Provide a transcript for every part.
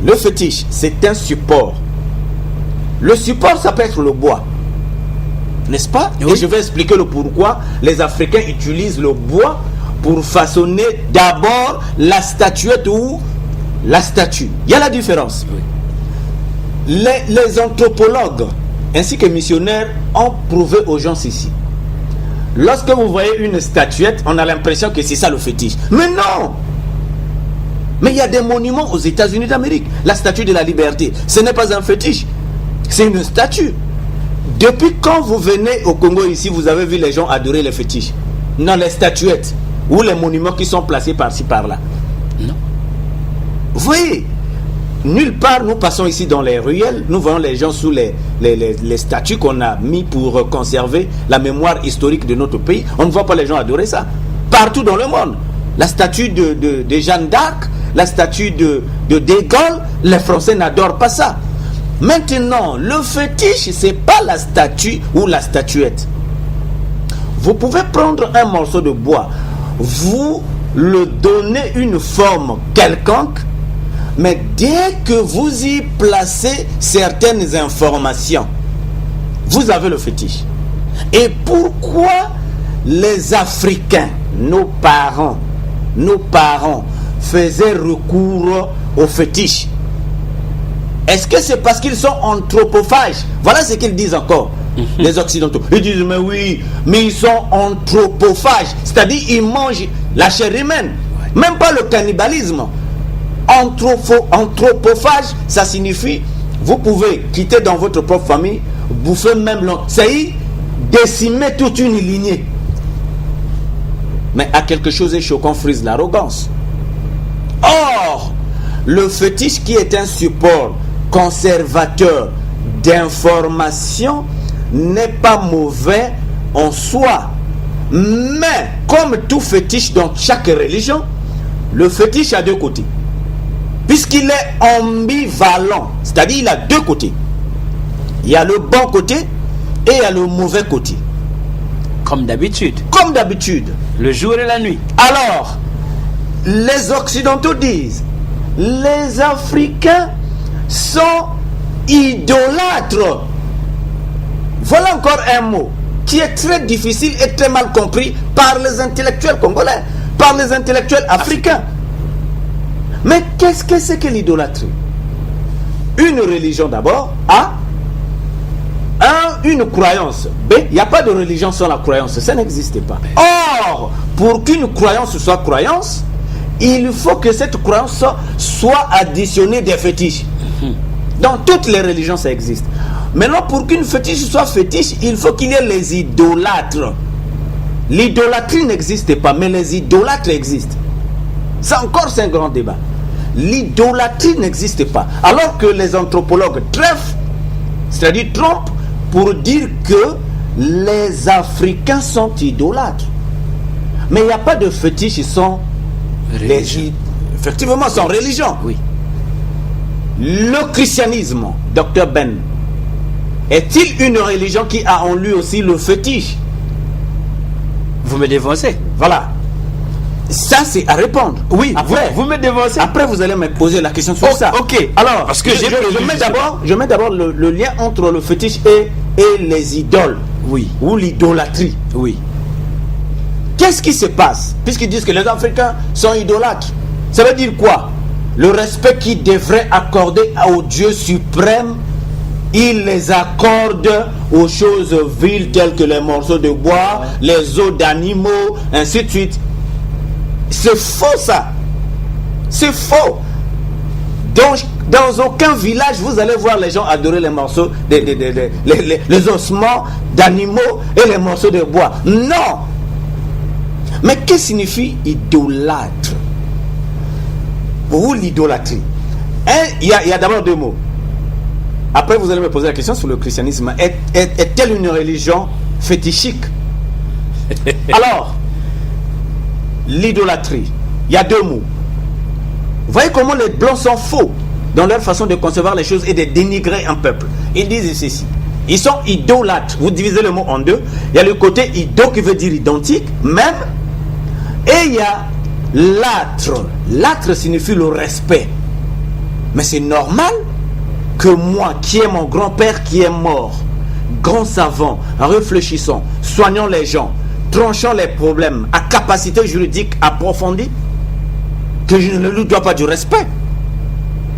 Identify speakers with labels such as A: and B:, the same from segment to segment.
A: Le fétiche, c'est un support. Le support, ça peut être le bois. N'est-ce pas? Oui. Et je vais expliquer le pourquoi les Africains utilisent le bois pour façonner d'abord la statuette ou la statue. Il y a la différence. Oui. Les anthropologues ainsi que missionnaires ont prouvé aux gens ceci. Lorsque vous voyez une statuette, on a l'impression que c'est ça le fétiche. Mais non! Mais il y a des monuments aux États-Unis d'Amérique. La statue de la liberté, ce n'est pas un fétiche, c'est une statue. Depuis quand vous venez au Congo ici, vous avez vu les gens adorer les fétiches? Non, les statuettes ou les monuments qui sont placés par-ci par-là. Non. Vous voyez, nulle part nous passons ici dans les ruelles, nous voyons les gens sous les statues qu'on a mis pour conserver la mémoire historique de notre pays. On ne voit pas les gens adorer ça. Partout dans le monde. La statue de Jeanne d'Arc, la statue de Gaulle, les Français n'adorent pas ça. Maintenant, le fétiche, c'est pas la statue ou la statuette. Vous pouvez prendre un morceau de bois, vous le donnez une forme quelconque, mais dès que vous y placez certaines informations, vous avez le fétiche. Et pourquoi les Africains, nos parents, faisaient recours au fétiche? Est-ce que c'est parce qu'ils sont anthropophages? Voilà ce qu'ils disent encore, les Occidentaux. Ils disent, mais oui, mais ils sont anthropophages. C'est-à-dire, ils mangent la chair humaine. Même pas le cannibalisme. Anthropophage, ça signifie, vous pouvez quitter dans votre propre famille, bouffer même l'autre. C'est décimer toute une lignée. Mais à quelque chose de choquant frise l'arrogance. Or, le fétiche qui est un support conservateur d'information n'est pas mauvais en soi. Mais, comme tout fétiche dans chaque religion, le fétiche a deux côtés. Puisqu'il est ambivalent, c'est-à-dire il a deux côtés. Il y a le bon côté et il y a le mauvais côté.
B: Comme d'habitude.
A: Comme d'habitude.
B: Le jour et la nuit.
A: Alors, les Occidentaux disent, les Africains sont idolâtres. Voilà encore un mot qui est très difficile et très mal compris par les intellectuels congolais, par les intellectuels africains. Mais qu'est-ce que c'est que l'idolâtrie? Une religion d'abord, A. Une croyance, B. Il n'y a pas de religion sans la croyance, ça n'existe pas. Or, pour qu'une croyance soit croyance, il faut que cette croyance soit additionnée des fétiches. Dans toutes les religions, ça existe. Maintenant, pour qu'une fétiche soit fétiche, il faut qu'il y ait les idolâtres. L'idolâtrie n'existe pas, mais les idolâtres existent. Ça encore, c'est un grand débat. L'idolâtrie n'existe pas. Alors que les anthropologues treffent, c'est-à-dire trompent, pour dire que les Africains sont idolâtres. Mais il n'y a pas de fétiche sans religion. Effectivement, sans religion.
B: Oui.
A: Le christianisme, Dr Ben, est-il une religion qui a en lui aussi le fétiche?
B: Vous me dévancez.
A: Voilà. Ça, c'est à répondre.
B: Oui, après, vous me dévancez.
A: Après, vous allez me poser la question sur ça.
B: Ok.
A: Alors,
B: parce que
A: je mets d'abord le lien entre le fétiche et les idoles.
B: Oui.
A: Ou l'idolâtrie.
B: Oui.
A: Qu'est-ce qui se passe? Puisqu'ils disent que les Africains sont idolâtres. Ça veut dire quoi? Le respect qu'ils devraient accorder au Dieu suprême, ils les accordent aux choses viles telles que les morceaux de bois, les os d'animaux, ainsi de suite. C'est faux ça. C'est faux. Donc, dans aucun village, vous allez voir les gens adorer les morceaux, les ossements d'animaux et les morceaux de bois. Non. Mais qu'est-ce que signifie idolâtre? Ou l'idolâtrie? Il y a d'abord deux mots. Après, vous allez me poser la question sur le christianisme. Est-elle une religion fétichique? Alors, l'idolâtrie, il y a deux mots. Vous voyez comment les blancs sont faux dans leur façon de concevoir les choses et de dénigrer un peuple. Ils disent ceci. Ils sont idolâtres. Vous divisez le mot en deux. Il y a le côté ido qui veut dire identique, même. Et il y a l'âtre. L'âtre signifie le respect. Mais c'est normal que moi, qui est mon grand-père qui est mort, grand savant, réfléchissant, soignant les gens, tranchant les problèmes, à capacité juridique approfondie, que je ne lui dois pas du respect.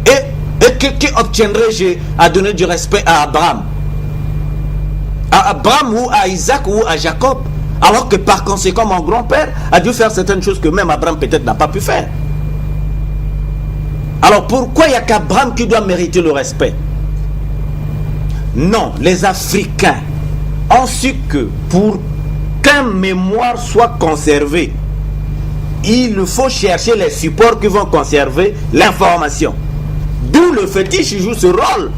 A: Et qui obtiendrais-je à donner du respect à Abraham? À Abraham ou à Isaac ou à Jacob? Alors que par conséquent, mon grand-père a dû faire certaines choses que même Abraham peut-être n'a pas pu faire. Alors pourquoi il n'y a qu'Abraham qui doit mériter le respect? Non, les Africains ont su que pour qu'un mémoire soit conservé, il faut chercher les supports qui vont conserver l'information. D'où le fétiche joue ce rôle.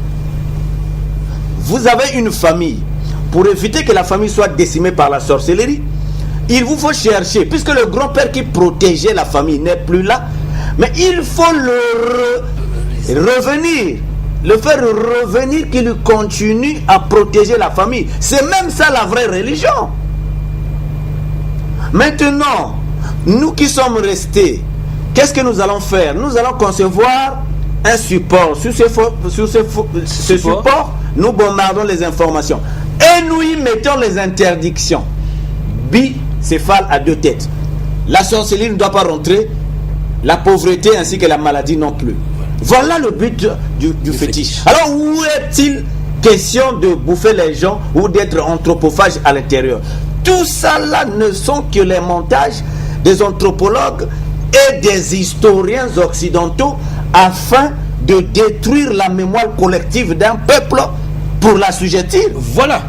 A: Vous avez une famille. Pour éviter que la famille soit décimée par la sorcellerie, il vous faut chercher, puisque le grand-père qui protégeait la famille n'est plus là, mais il faut le faire revenir, qu'il continue à protéger la famille. C'est même ça la vraie religion. Maintenant, nous qui sommes restés, qu'est-ce que nous allons faire? Nous allons concevoir un support. Sur ce support, nous bombardons les informations. Et nous y mettons les interdictions. Bicéphale à 2 têtes. La sorcellerie ne doit pas rentrer, la pauvreté ainsi que la maladie non plus. Voilà le but du fétiche. Alors où est-il question de bouffer les gens ou d'être anthropophage à l'intérieur? Tout ça là ne sont que les montages des anthropologues et des historiens occidentaux afin de détruire la mémoire collective d'un peuple pour l'assujettir.
B: Voilà.